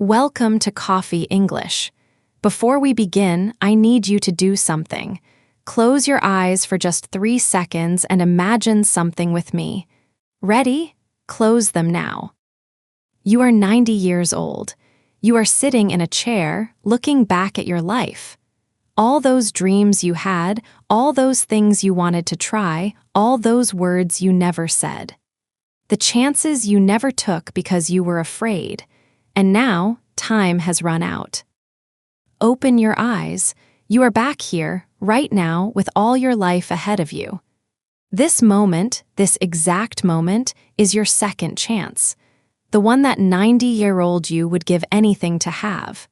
Welcome to Coffee English. Before we begin, I need you to do something. Close your eyes for just 3 seconds and imagine something with me. Ready? Close them now. You are 90 years old. You are sitting in a chair, looking back at your life. All those dreams you had, all those things you wanted to try, all those words you never said. The chances you never took because you were afraid. And now, time has run out. Open your eyes. You are back here, right now, with all your life ahead of you. This moment, this exact moment, is your second chance. The one that 90-year-old you would give anything to have.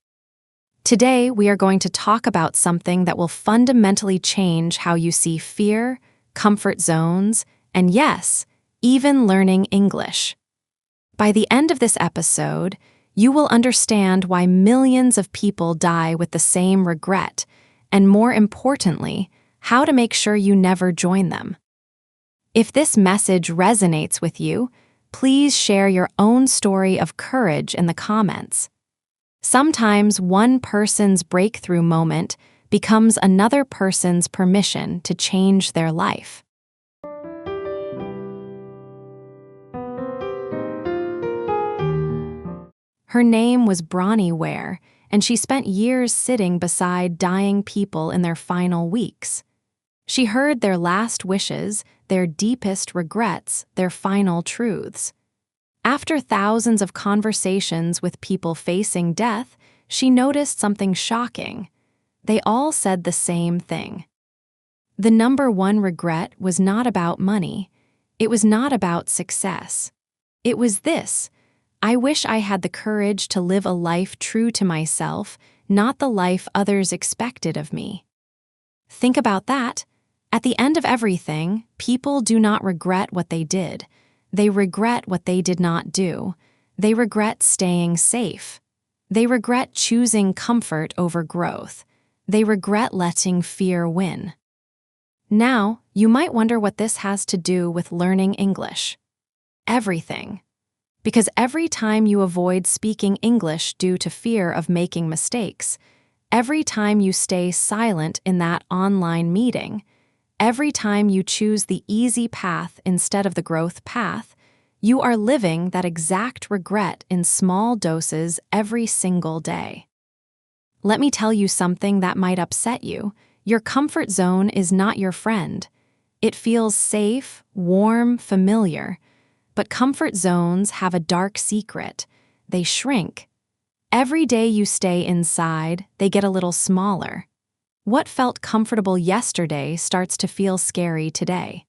Today, we are going to talk about something that will fundamentally change how you see fear, comfort zones, and yes, even learning English. By the end of this episode, you will understand why millions of people die with the same regret, and more importantly, how to make sure you never join them. If this message resonates with you, please share your own story of courage in the comments. Sometimes one person's breakthrough moment becomes another person's permission to change their life. Her name was Bronnie Ware, and she spent years sitting beside dying people in their final weeks. She heard their last wishes, their deepest regrets, their final truths. After thousands of conversations with people facing death, she noticed something shocking. They all said the same thing. The number one regret was not about money. It was not about success. It was this: I wish I had the courage to live a life true to myself, not the life others expected of me. Think about that. At the end of everything, people do not regret what they did. They regret what they did not do. They regret staying safe. They regret choosing comfort over growth. They regret letting fear win. Now, you might wonder what this has to do with learning English. Everything. Because every time you avoid speaking English due to fear of making mistakes, every time you stay silent in that online meeting, every time you choose the easy path instead of the growth path, you are living that exact regret in small doses every single day. Let me tell you something that might upset you. Your comfort zone is not your friend. It feels safe, warm, familiar. But comfort zones have a dark secret. They shrink. Every day you stay inside, they get a little smaller. What felt comfortable yesterday starts to feel scary today.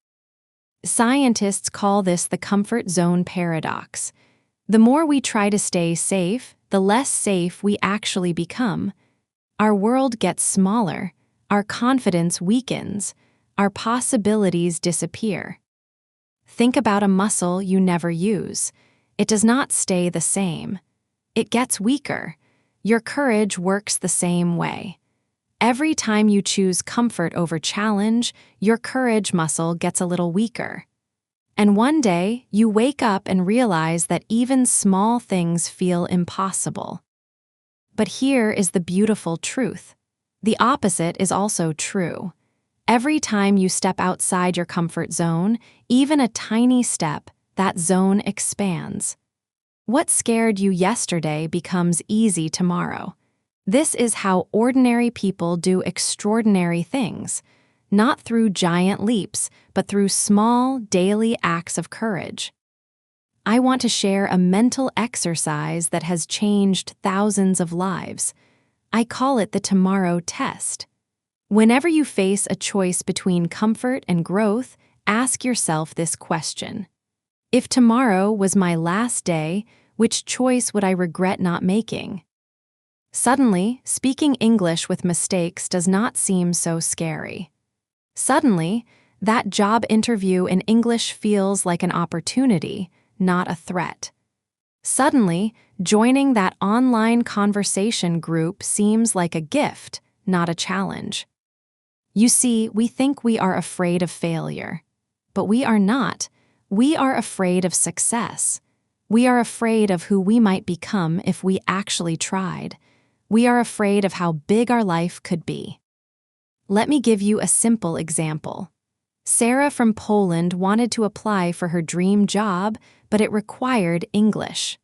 Scientists call this the comfort zone paradox. The more we try to stay safe, the less safe we actually become. Our world gets smaller, our confidence weakens, our possibilities disappear. Think about a muscle you never use. It does not stay the same. It gets weaker. Your courage works the same way. Every time you choose comfort over challenge, your courage muscle gets a little weaker. And one day, you wake up and realize that even small things feel impossible. But here is the beautiful truth. The opposite is also true. Every time you step outside your comfort zone, even a tiny step, that zone expands. What scared you yesterday becomes easy tomorrow. This is how ordinary people do extraordinary things, not through giant leaps, but through small, daily acts of courage. I want to share a mental exercise that has changed thousands of lives. I call it the tomorrow test. Whenever you face a choice between comfort and growth, ask yourself this question. If tomorrow was my last day, which choice would I regret not making? Suddenly, speaking English with mistakes does not seem so scary. Suddenly, that job interview in English feels like an opportunity, not a threat. Suddenly, joining that online conversation group seems like a gift, not a challenge. You see, we think we are afraid of failure. But we are not. We are afraid of success. We are afraid of who we might become if we actually tried. We are afraid of how big our life could be. Let me give you a simple example. Sarah from Poland wanted to apply for her dream job, but it required English.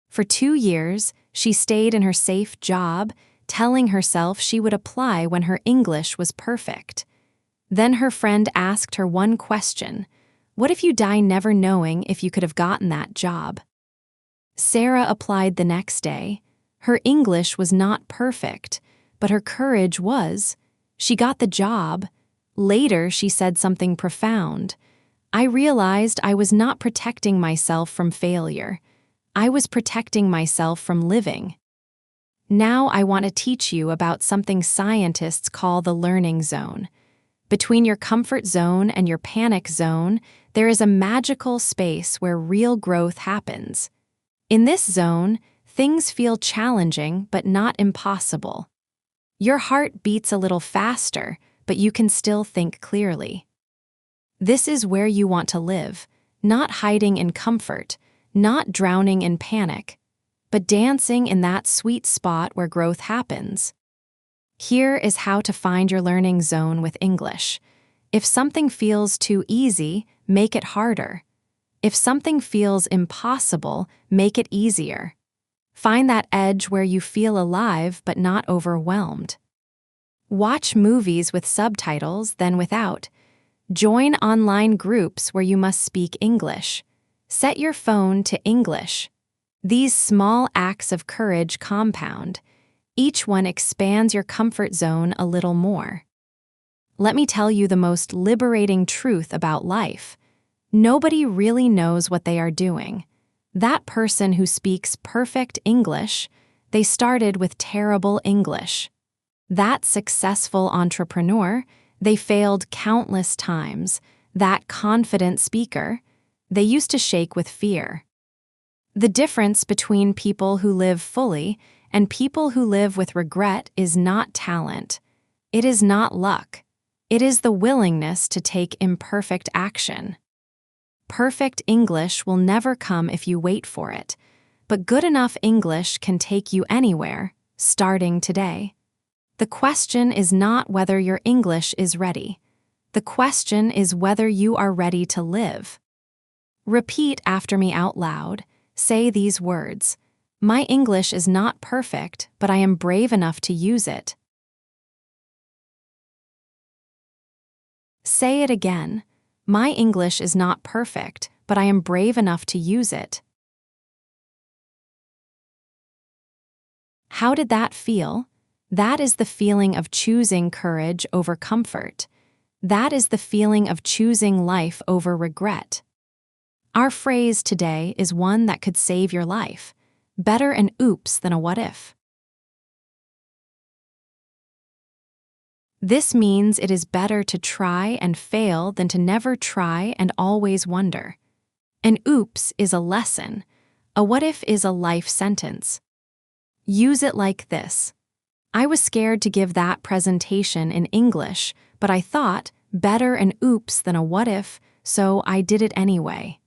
For 2 years, she stayed in her safe job, telling herself she would apply when her English was perfect. Then her friend asked her one question: what if you die never knowing if you could have gotten that job? Sarah applied the next day. Her English was not perfect, but her courage was. She got the job. Later, she said something profound. I realized I was not protecting myself from failure. I was protecting myself from living. Now I want to teach you about something scientists call the learning zone. Between your comfort zone and your panic zone, there is a magical space where real growth happens. In this zone, things feel challenging but not impossible. Your heart beats a little faster, but you can still think clearly. This is where you want to live, not hiding in comfort, not drowning in panic, but dancing in that sweet spot where growth happens. Here is how to find your learning zone with English. If something feels too easy, make it harder. If something feels impossible, make it easier. Find that edge where you feel alive but not overwhelmed. Watch movies with subtitles, then without. Join online groups where you must speak English. Set your phone to English. These small acts of courage compound. Each one expands your comfort zone a little more. Let me tell you the most liberating truth about life. Nobody really knows what they are doing. That person who speaks perfect English, they started with terrible English. That successful entrepreneur, they failed countless times. That confident speaker, they used to shake with fear. The difference between people who live fully and people who live with regret is not talent. It is not luck. It is the willingness to take imperfect action. Perfect English will never come if you wait for it, but good enough English can take you anywhere, starting today. The question is not whether your English is ready. The question is whether you are ready to live. Repeat after me out loud. Say these words: my English is not perfect, but I am brave enough to use it. Say it again. My English is not perfect, but I am brave enough to use it. How did that feel? That is the feeling of choosing courage over comfort. That is the feeling of choosing life over regret. Our phrase today is one that could save your life. Better an oops than a what if. This means it is better to try and fail than to never try and always wonder. An oops is a lesson. A what if is a life sentence. Use it like this: I was scared to give that presentation in English, but I thought better an oops than a what if, so I did it anyway.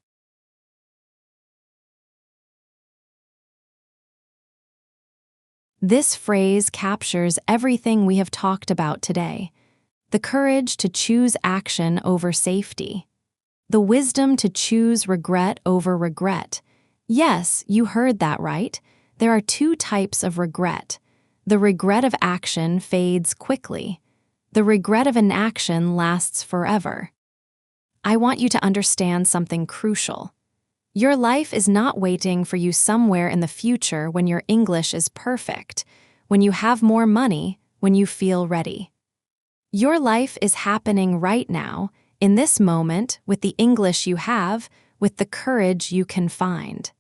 This phrase captures everything we have talked about today. The courage to choose action over safety. The wisdom to choose regret over regret. Yes, you heard that right. There are 2 types of regret. The regret of action fades quickly. The regret of inaction lasts forever. I want you to understand something crucial. Your life is not waiting for you somewhere in the future when your English is perfect, when you have more money, when you feel ready. Your life is happening right now, in this moment, with the English you have, with the courage you can find.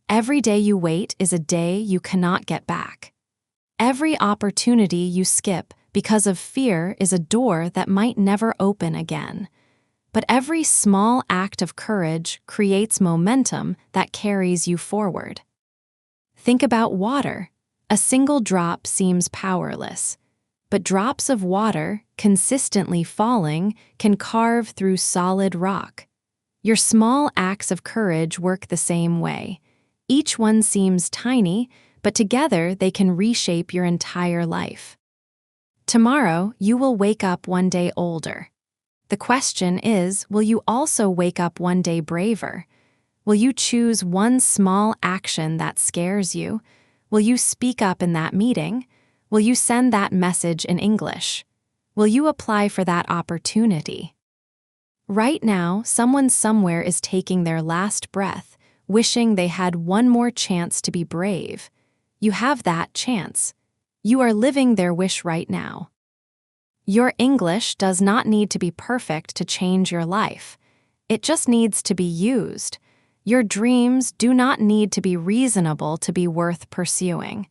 Every day you wait is a day you cannot get back. Every opportunity you skip because of fear is a door that might never open again. But every small act of courage creates momentum that carries you forward. Think about water. A single drop seems powerless, but drops of water, consistently falling, can carve through solid rock. Your small acts of courage work the same way. Each one seems tiny, but together they can reshape your entire life. Tomorrow, you will wake up one day older. The question is, will you also wake up one day braver? Will you choose one small action that scares you? Will you speak up in that meeting? Will you send that message in English? Will you apply for that opportunity? Right now, someone somewhere is taking their last breath, wishing they had one more chance to be brave. You have that chance. You are living their wish right now. Your English does not need to be perfect to change your life. It just needs to be used. Your dreams do not need to be reasonable to be worth pursuing.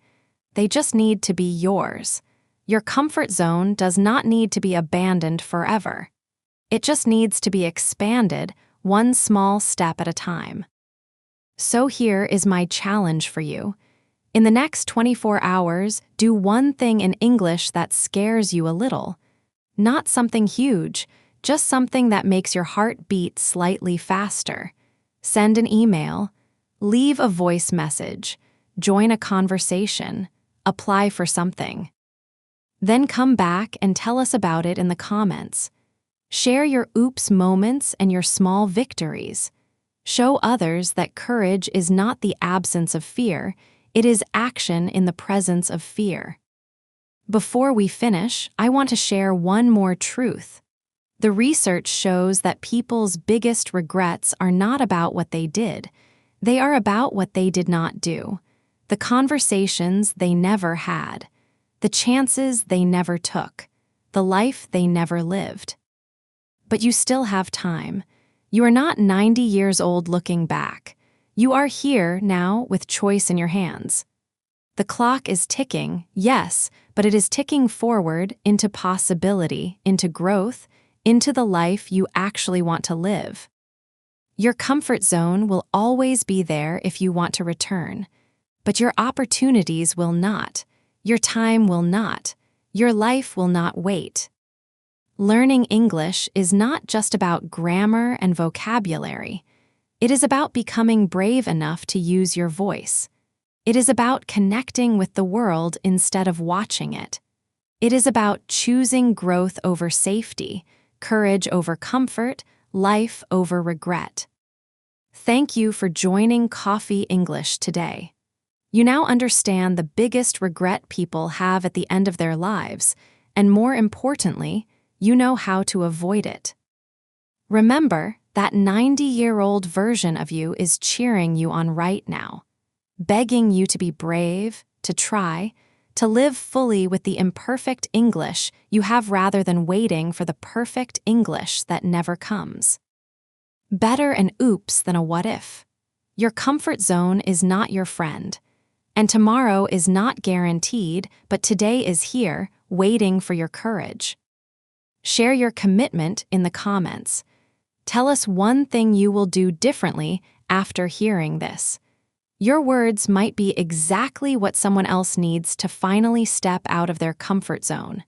They just need to be yours. Your comfort zone does not need to be abandoned forever. It just needs to be expanded, one small step at a time. So here is my challenge for you. In the next 24 hours, do one thing in English that scares you a little. Not something huge, just something that makes your heart beat slightly faster. Send an email, leave a voice message, join a conversation, apply for something. Then come back and tell us about it in the comments. Share your oops moments and your small victories. Show others that courage is not the absence of fear, it is action in the presence of fear. Before we finish, I want to share one more truth. The research shows that people's biggest regrets are not about what they did. They are about what they did not do. The conversations they never had. The chances they never took. The life they never lived. But you still have time. You are not 90 years old looking back. You are here now with choice in your hands. The clock is ticking, yes, but it is ticking forward into possibility, into growth, into the life you actually want to live. Your comfort zone will always be there if you want to return, but your opportunities will not. Your time will not. Your life will not wait. Learning English is not just about grammar and vocabulary. It is about becoming brave enough to use your voice. It is about connecting with the world instead of watching it. It is about choosing growth over safety, courage over comfort, life over regret. Thank you for joining Coffee English today. You now understand the biggest regret people have at the end of their lives, and more importantly, you know how to avoid it. Remember, that 90-year-old version of you is cheering you on right now, begging you to be brave, to try, to live fully with the imperfect English you have rather than waiting for the perfect English that never comes. Better an oops than a what if. Your comfort zone is not your friend, and tomorrow is not guaranteed, but today is here, waiting for your courage. Share your commitment in the comments. Tell us one thing you will do differently after hearing this. Your words might be exactly what someone else needs to finally step out of their comfort zone.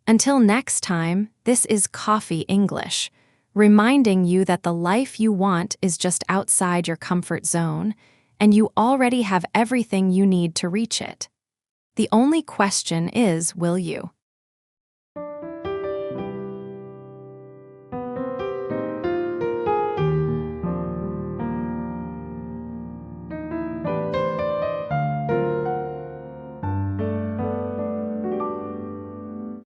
Until next time, this is Coffee English, reminding you that the life you want is just outside your comfort zone, and you already have everything you need to reach it. The only question is, will you?